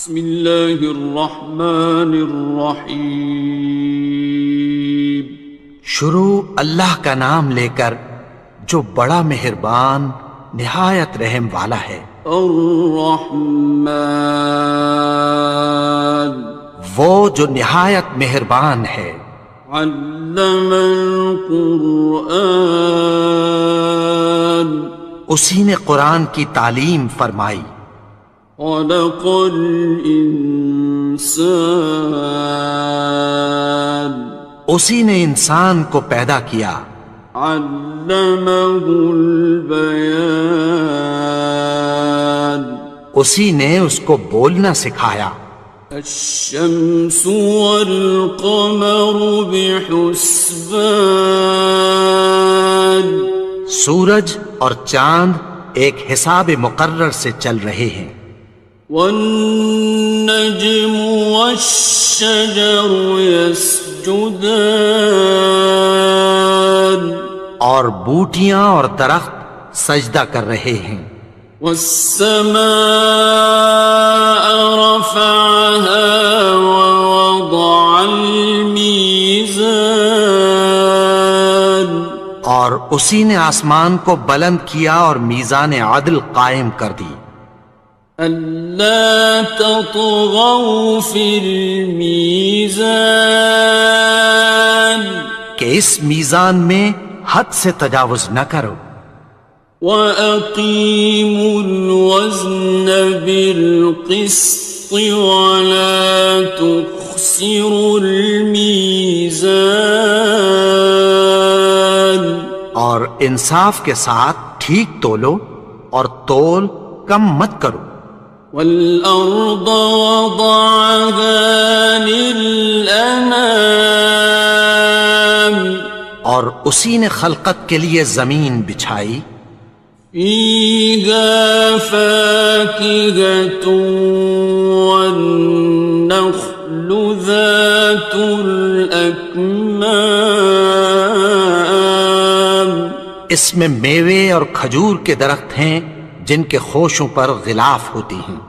بسم اللہ الرحمن الرحیم۔ شروع اللہ کا نام لے کر جو بڑا مہربان نہایت رحم والا ہے۔ الرحمن، وہ جو نہایت مہربان ہے۔ علم القرآن، اسی نے قرآن کی تعلیم فرمائی۔ خلق الانسان، اسی نے انسان کو پیدا کیا۔ علمہ البیان، اسی نے اس کو بولنا سکھایا۔ الشمس والقمر بحسبان، سورج اور چاند ایک حساب مقرر سے چل رہے ہیں۔ والنجم والشجر يسجدان، اور بوٹیاں اور درخت سجدہ کر رہے ہیں۔ والسماء رفعها ووضع الميزان، اور اسی نے آسمان کو بلند کیا اور میزان عدل قائم کر دی۔ ألا تطغوا في الميزان، کہ اس میزان میں حد سے تجاوز نہ کرو۔ وَأَقِيمُوا الْوَزْنَ بِالْقِسْطِ وَلَا تُخْسِرُوا الْمِيزَانَ، اور انصاف کے ساتھ ٹھیک تولو اور تول کم مت کرو۔ وَالْأَرْضَ وَضَعَهَا لِلْأَنَامِ، اور اسی نے خلقت کے لیے زمین بچھائی۔ فِيهَا فَاكِهَةٌ وَالنَّخْلُ ذَاتُ الْأَكْمَامِ، اس میں میوے اور کھجور کے درخت ہیں جن کے خوشوں پر غلاف ہوتی ہیں۔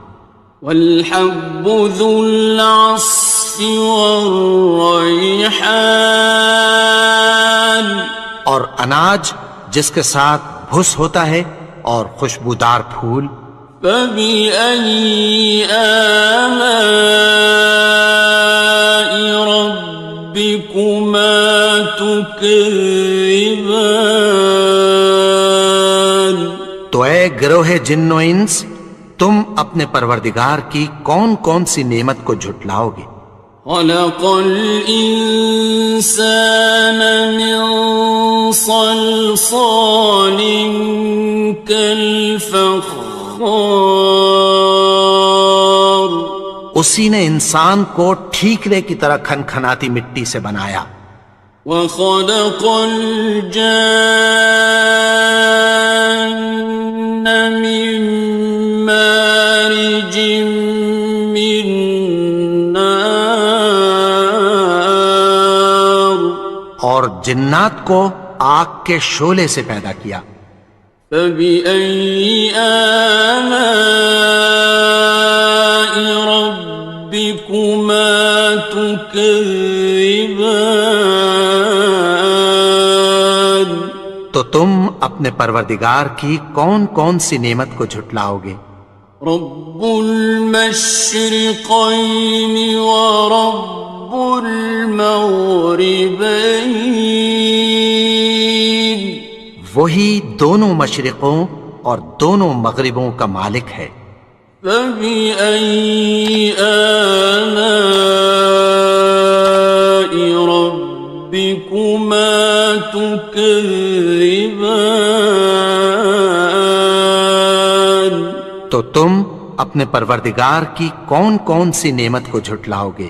وَالْحَبُّ ذُو الْعَصْفِ وَالرَّيْحَانِ، اور اناج جس کے ساتھ بھس ہوتا ہے اور خوشبودار پھول۔ فَبِأَيِّ آلَاءِ رَبِّكُمَا تُكَذِّبَانِ، تو اے گروہ جن و انس، تم اپنے پروردگار کی کون کون سی نعمت کو جھٹلاؤ گے؟ خَلَقَ الْإِنسَانَ مِنْ صَلْصَالٍ كَالْفَخَّارِ، اسی نے انسان کو ٹھیکرے کی طرح کھنکھناتی مٹی سے بنایا۔ وَخَلَقَ الْجَانَّ مِن مَّارِجٍ مِّن نَّارٍ، اور جنات کو آگ کے شعلے سے پیدا کیا۔ فَبِأَيِّ آلَاءِ رَبِّكُمَا تُكَذِّبَانِ، تو تم اپنے پروردگار کی کون کون سی نعمت کو جھٹلاؤ گے؟ رب المشرقین ورب المغربین، وہی دونوں مشرقوں اور دونوں مغربوں کا مالک ہے۔ فَبِأَيِّ آلَاءِ رَبِّكُمَا تُكَذِّبَانِ، تو تم اپنے پروردگار کی کون کون سی نعمت کو جھٹلاؤ گے؟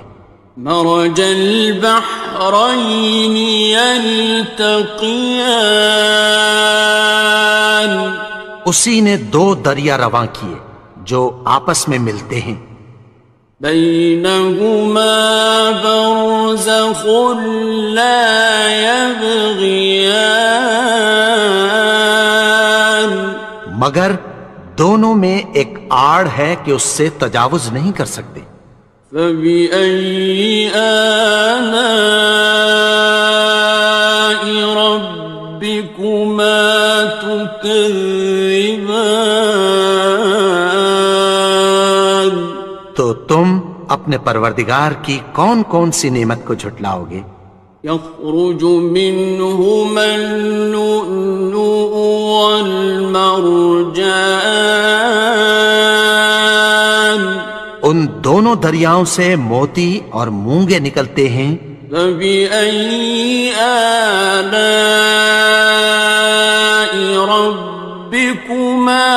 مرج البحرین یلتقیان، اسی نے دو دریا رواں کیے جو آپس میں ملتے ہیں۔ بینہما برزخ لا یبغیان، مگر دونوں میں ایک آڑ ہے کہ اس سے تجاوز نہیں کر سکتے۔ فبأي آلاء ربكما تكذبان؟ تو تم اپنے پروردگار کی کون کون سی نعمت کو جھٹلاؤ گے؟ يخرج منهما اللؤلؤ والمرجان، ان دونوں دریاؤں سے موتی اور مونگے نکلتے ہیں۔ فبأي آلاء ربكما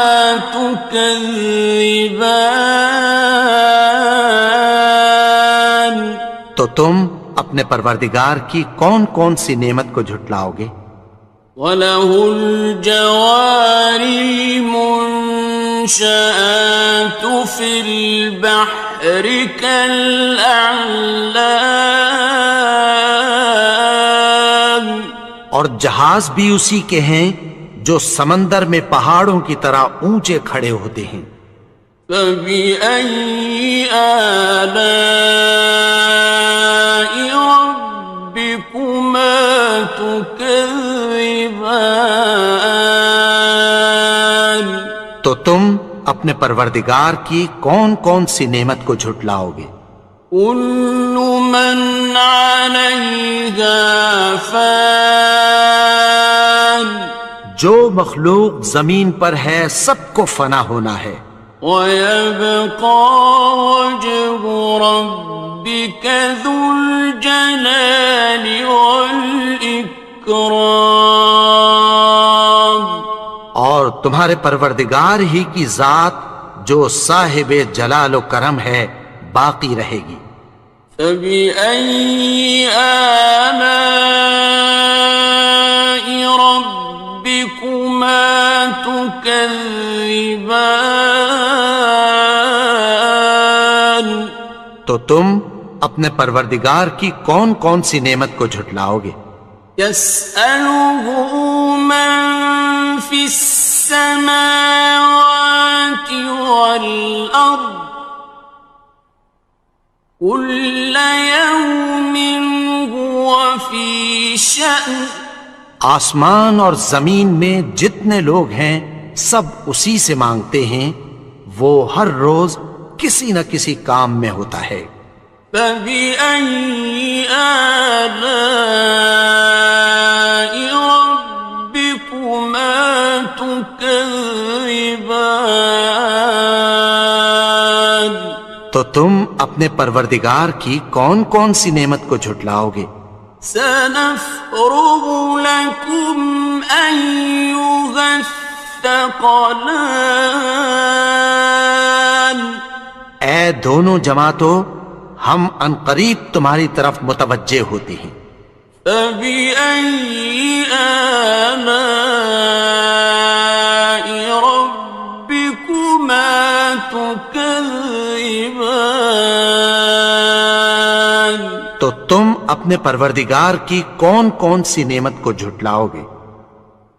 تكذبان؟ تو تم اپنے پروردگار کی کون کون سی نعمت کو جھٹلاؤ گے؟ وَلَهُ الْجَوَارِ الْمُنشَآتُ فِي الْبَحْرِ كَالْأَعْلَامِ، اور جہاز بھی اسی کے ہیں جو سمندر میں پہاڑوں کی طرح اونچے کھڑے ہوتے ہیں۔ فَبِأَيِّ آلَاءِ رَبِّكُمَا تُكَذِّبَانِ؟ تو تم اپنے پروردگار کی کون کون سی نعمت کو جھٹلاؤ گے؟ كُلُّ مَنْ عَلَيْهَا فَانٍ، جو مخلوق زمین پر ہے سب کو فنا ہونا ہے۔ وَيَبْقَى وَجْهُ رَبِّكَ ذُو الْجَلَالِ وَالْإِكْرَامِ، اور تمہارے پروردگار ہی کی ذات جو صاحب جلال و کرم ہے باقی رہے گی۔ فَبِأَيِّ آلَاءِ رَبِّكُمَا تُكَذِّبَانِ؟ تو تم اپنے پروردگار کی کون کون سی نعمت کو جھٹلاؤ گے؟ يَسْأَلُهُ مَن فِي السَّمَاوَاتِ وَالْأَرْضِ كُلَّ يَوْمٍ هُوَ فِي شَأْنٍ، آسمان اور زمین میں جتنے لوگ ہیں سب اسی سے مانگتے ہیں، وہ ہر روز کسی نہ کسی کام میں ہوتا ہے۔ فَبِأَيِّ آلَاءِ رَبِّكُمَا تُكَذِّبَانِ؟ تو تم اپنے پروردگار کی کون کون سی نعمت کو جھٹلاؤ گے؟ سَنَفْرُغُ لَكُمْ أَيُّهَ الثَّقَلَانِ، اے دونوں جماعتوں، ہم عنقریب تمہاری طرف متوجہ ہوتے ہیں۔ فَبِأَيِّ آلَاءِ رَبِّكُمَا تُكَذِّبَانِ؟ تو تم اپنے پروردگار کی کون کون سی نعمت کو جھٹلاؤ گے؟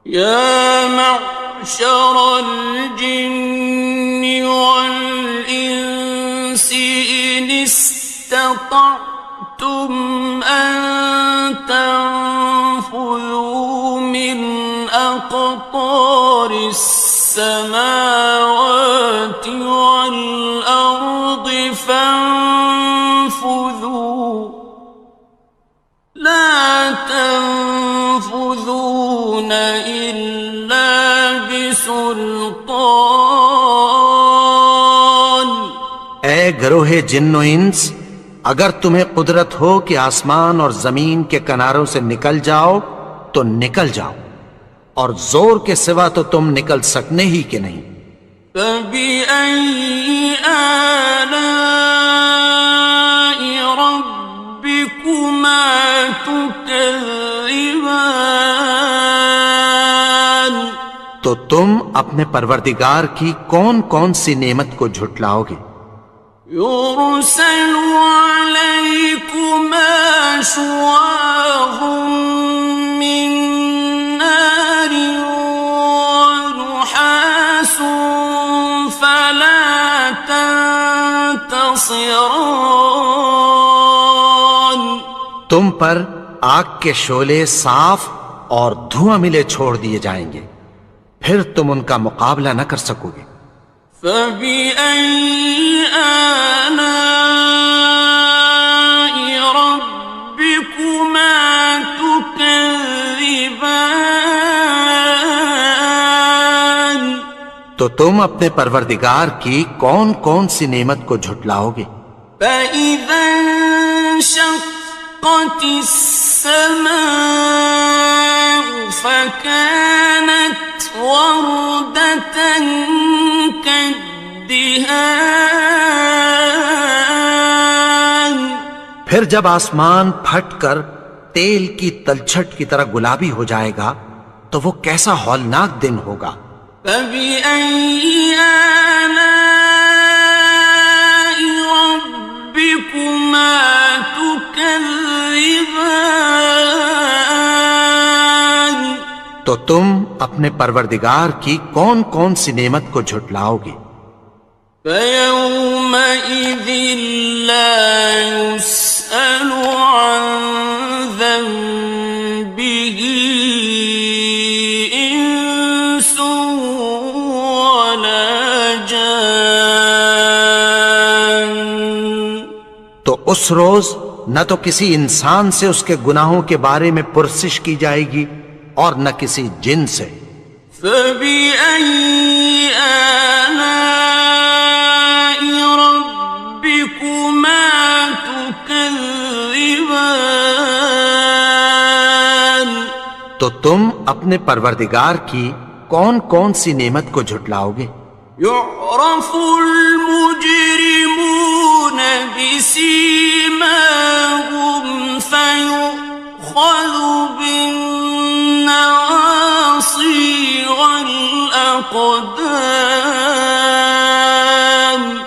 يَا مَعْشَرَ الْجِنِّ وَالْإِنسِ إِنِ اسْتَطَعْتُمْ أَن تَنفُذُوا مِنْ أَقْطَارِ السَّمَاوَاتِ وَالْأَرْضِ فَانفُذُوا لَا تَنفُذُونَ إِلَّا بِسُلْطَانٍ۔ اے گروہ جن و انس، اگر تمہیں قدرت ہو کہ آسمان اور زمین کے کناروں سے نکل جاؤ تو نکل جاؤ، اور زور کے سوا تو تم نکل سکنے ہی کہ نہیں۔ فَبِأَيِّ آلَاءِ رَبِّكُمَا تُكَذِّبَانِ؟ تو تم اپنے پروردگار کی کون کون سی نعمت کو جھٹلاؤ گے؟ يُرْسَلُ عَلَيْكُمَا شُوَاظٌ مِّن نَّارٍ وَنُحَاسٌ فَلَا خاصران. تم پر آگ کے شعلے صاف اور دھواں ملے چھوڑ دیے جائیں گے، پھر تم ان کا مقابلہ نہ کر سکو گے۔ فَبِأَيِّ آلَاءِ رَبِّكُمَا تُكَذِّبَانِ. تو تم اپنے پروردگار کی کون کون سی نعمت کو جھٹلاؤ گے؟ فَإِذَا انشَقَّتِ السَّمَاءُ فَكَانَتْ وَرْدَةً كَالدِّهَانِ. پھر جب آسمان پھٹ کر تیل کی تلچھٹ کی طرح گلابی ہو جائے گا تو وہ کیسا ہولناک دن ہوگا۔ فَبِأَيِّ آلَاءِ رَبِّكُمَا تُكَذِّبَانِ. تو تم اپنے پروردگار کی کون کون سی نعمت کو جھٹلاؤ گے؟ فَيَوْمَئِذٍ لَا يُسْأَلُ عَنْ ذَنبِهِ إِنسٌ وَلَا جَانٌ. تو اس روز نہ تو کسی انسان سے اس کے گناہوں کے بارے میں پرسش کی جائے گی اور نہ کسی جن سے۔ فَبِأَيِّ آلَاءِ رَبِّكُمَا تُكَذِّبَانِ. تو تم اپنے پروردگار کی کون کون سی نعمت کو جھٹلاؤ گے؟ يُعْرَفُ الْمُجْرِمُونَ بِسِيمَاهُمْ فَيُؤْخَذُ بِالنَّوَاصِي وَالْأَقْدَامِ.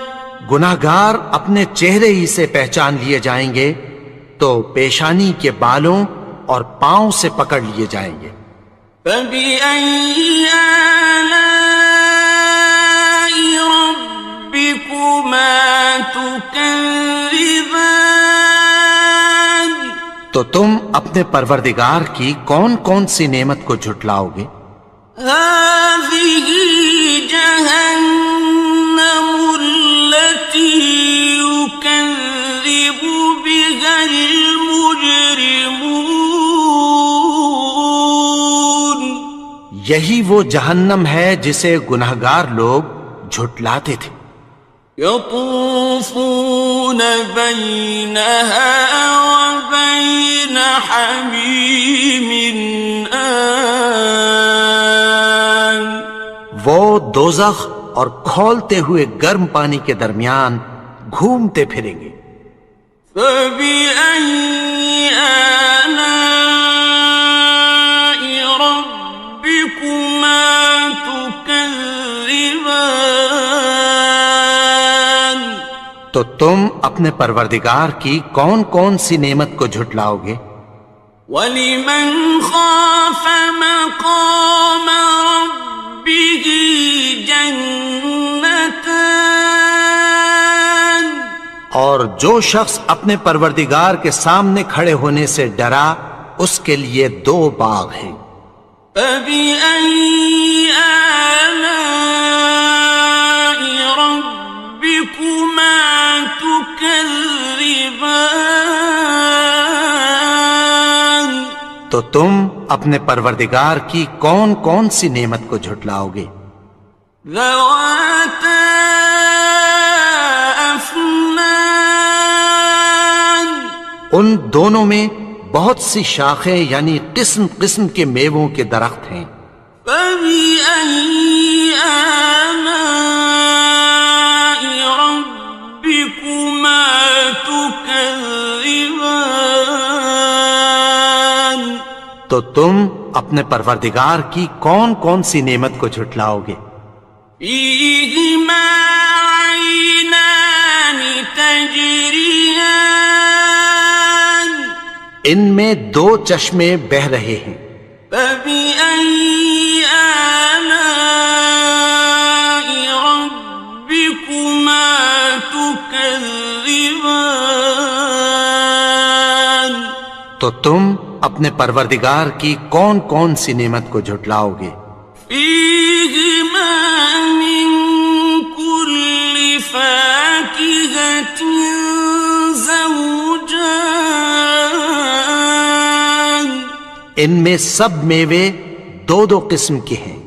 گناہگار اپنے چہرے ہی سے پہچان لیے جائیں گے تو پیشانی کے بالوں اور پاؤں سے پکڑ لیے جائیں گے۔ فَبِأَيِّ آلَاءِ رَبِّكُمَا تُكَذِّبَانِ. تو تم اپنے پروردگار کی کون کون سی نعمت کو جھٹلاؤ گے؟ هَٰذِهِ جَهَنَّمُ الَّتِي يُكَذِّبُ بِهَا الْمُجْرِمُونَ. یہی وہ جہنم ہے جسے گناہگار لوگ جھٹلاتے تھے۔ يَطُوفُونَ بَيْنَهَا وَبَيْنَ حَمِيمٍ آنٍ. وہ دوزخ اور کھولتے ہوئے گرم پانی کے درمیان گھومتے پھریں گے۔ فَبِأَيِّ آلَاءِ رَبِّكُمَا تُكَذِّبَانِ. تو تم اپنے پروردگار کی کون کون سی نعمت کو جھٹلاؤ گے؟ وَلِمَنْ خَافَ مَقَامَ رَبِّهِ جَنَّتَانِ. اور جو شخص اپنے پروردگار کے سامنے کھڑے ہونے سے ڈرا اس کے لیے دو باغ ہیں۔ فَبِأَيِّ آلَاءِ رَبِّكُمَا تُكَذِّبَانِ. تو تم اپنے پروردگار کی کون کون سی نعمت کو جھٹلاؤ گے؟ ذَوَاتَا أَفْنَانٍ. ان دونوں میں بہت سی شاخیں یعنی قسم قسم کے میووں کے درخت ہیں۔ فَبِأَيِّ آلَاءِ رَبِّكُمَا تُكَذِّبَانِ. تو تم اپنے پروردگار کی کون کون سی نعمت کو جھٹلاؤ گے؟ فِيهِمَا عَيْنَانِ تَجْرِيَانِ. ان میں دو چشمے بہہ رہے ہیں۔ فَبِأَيِّ آلَاءِ رَبِّكُمَا تُكَذِّبَانِ. تو تم اپنے پروردگار کی کون کون سی نعمت کو جھٹلاؤ گے؟ فیہما من کل فاکہۃ زوجان، ان میں سب میوے دو دو قسم کے ہیں۔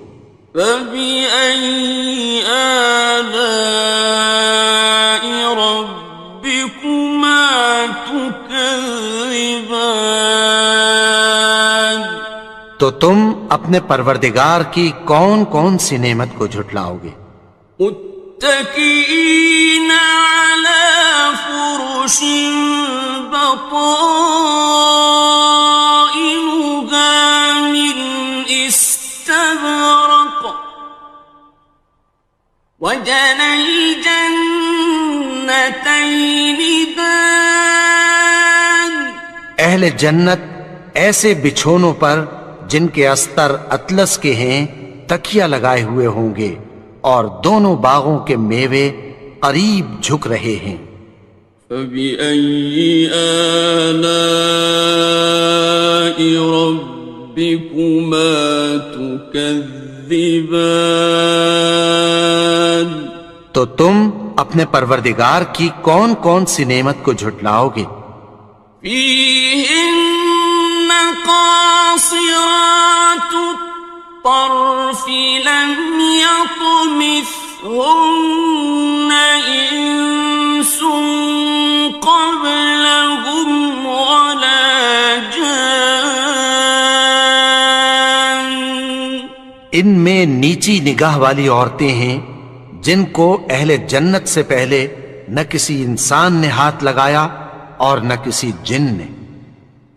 فبأي آلاء ربكما تكذبان، تو تم اپنے پروردگار کی کون کون سی نعمت کو جھٹلاؤ گے؟ متكئين على فرش بطائنها من استبرق، وجنى الجنتين دان، اہل جنت ایسے بچھونوں پر جن کے استر اطلس کے ہیں تکیہ لگائے ہوئے ہوں گے، اور دونوں باغوں کے میوے قریب جھک رہے ہیں۔ فبأي آلاء ربكما تكذبان، تو تم اپنے پروردگار کی کون کون سی نعمت کو جھٹلاؤ گے؟ فيهن قاصرات الطرف لم يطمثهن إنس قبلهم ولا جان، ان میں نیچی نگاہ والی عورتیں ہیں جن کو اہل جنت سے پہلے نہ کسی انسان نے ہاتھ لگایا اور نہ کسی جن نے۔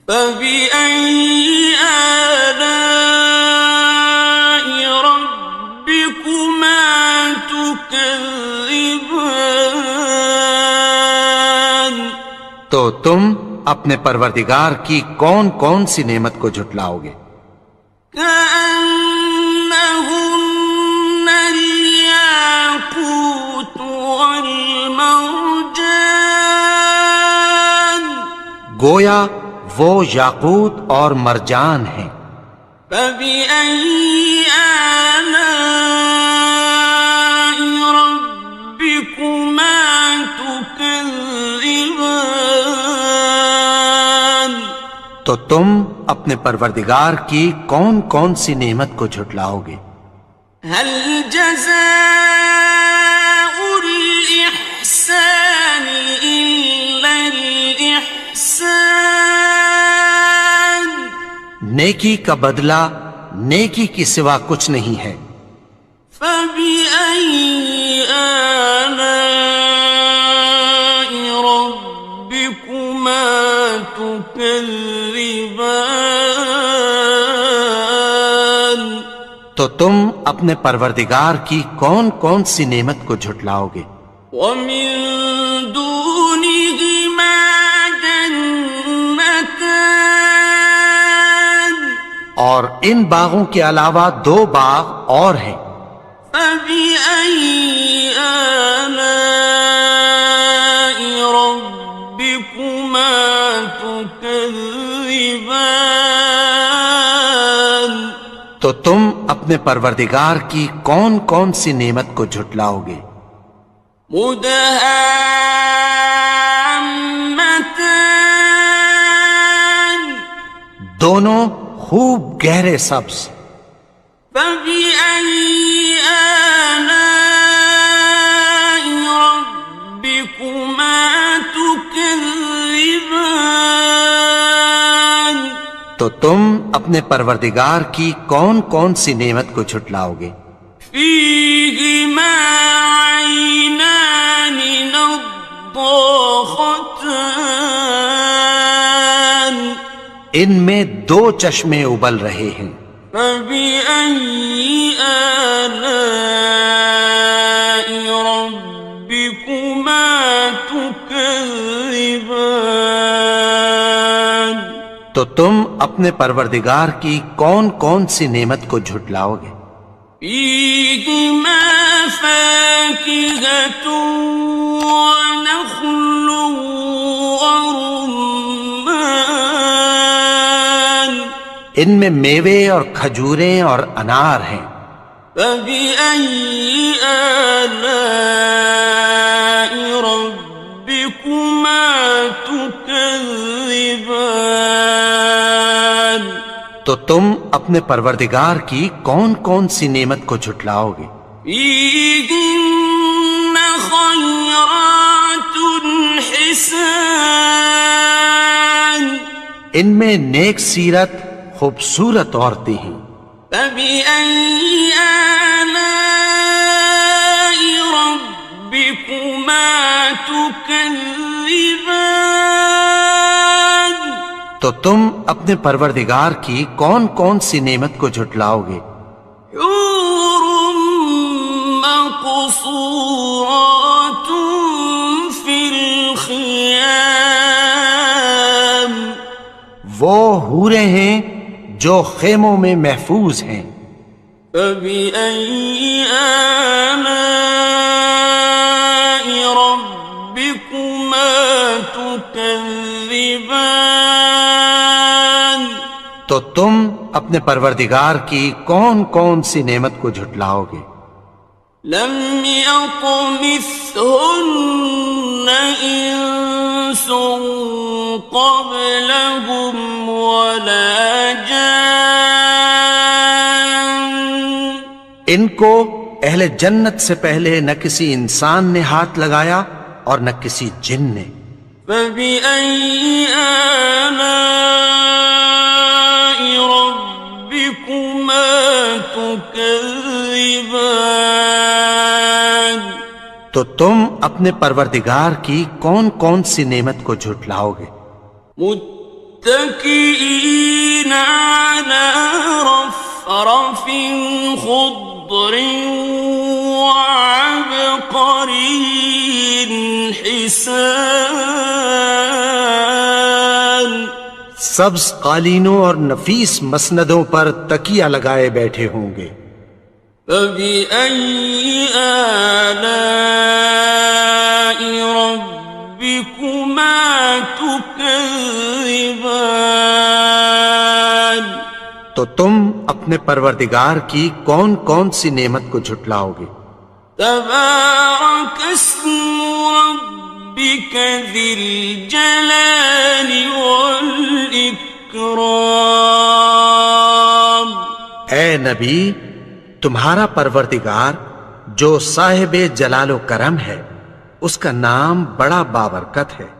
فبأي آلاء ربكما تكذبان، تو تم اپنے پروردگار کی کون کون سی نعمت کو جھٹلاؤ گے؟ كأنهن الياقوت والمرجان، گویا وہ یاقوت اور مرجان ہیں۔ فبأي آلاء ربكما تكذبان، تو تم اپنے پروردگار کی کون کون سی نعمت کو جھٹلاؤ گے؟ هل جزاء الإحسان إلا الإحسان، نیکی کا بدلہ نیکی کی سوا کچھ نہیں ہے۔ فبأي آلاء ربكما تكذبان، تو تم اپنے پروردگار کی کون کون سی نعمت کو جھٹلاؤ گے؟ ومن دونهما جنتان، اور ان باغوں کے علاوہ دو باغ اور ہیں۔ فبأي آلاء ربكما تكذبان، تو تم اپنے پروردگار کی کون کون سی نعمت کو جھٹلاؤ گے؟ مدهامتان، دونوں خوب گہرے سبز۔ فبأي آلاء ربكما تكذبان، تو تم اپنے پروردگار کی کون کون سی نعمت کو جھٹلاؤ گے؟ فيهما عينان نضاختان، ان میں دو چشمے ابل رہے ہیں۔ فبأي آلاء ربكما تكذبان، تو تم اپنے پروردگار کی کون کون سی نعمت کو جھٹلاؤ گے؟ فيهما فاكهة ونخل ورمان، ان میں میوے اور کھجوریں اور انار ہیں۔ فبأي آلاء ربكما تكذبان؟ تو تم اپنے پروردگار کی کون کون سی نعمت کو جھٹلاؤ گے؟ فيهن خيرات حسان، ان میں نیک سیرت خوبصورت عورتیں ہیں۔ فبأي آلاء ربكما تكذبان؟ تو تم اپنے پروردگار کی کون کون سی نعمت کو جھٹلاؤ گے؟ حور مقصورات في الخيام، وہ حوریں ہیں جو خیموں میں محفوظ ہیں۔ فبأي آلاء ربكما تكذبان؟ تو تم اپنے پروردگار کی کون کون سی نعمت کو جھٹلاؤ گے؟ لم يطمثهن إنس قبلهم ولا جان، ان کو اہل جنت سے پہلے نہ کسی انسان نے ہاتھ لگایا اور نہ کسی جن نے۔ فبأي آلاء ربكما تكذبان؟ تو تم اپنے پروردگار کی کون کون سی نعمت کو جھٹلاؤ گے؟ متكئين على رفرف خضر وعبقري حسان، سبز قالینوں اور نفیس مسندوں پر تکیہ لگائے بیٹھے ہوں گے۔ فبأي آلاء ربكما تكذبان؟ تو تم اپنے پروردگار کی کون کون سی نعمت کو جھٹلاؤ گے؟ تبارك اسم ربك ذي الجلال والإكرام۔ اے نبی، تمہارا پروردگار جو صاحب جلال و کرم ہے، اس کا نام بڑا بابرکت ہے۔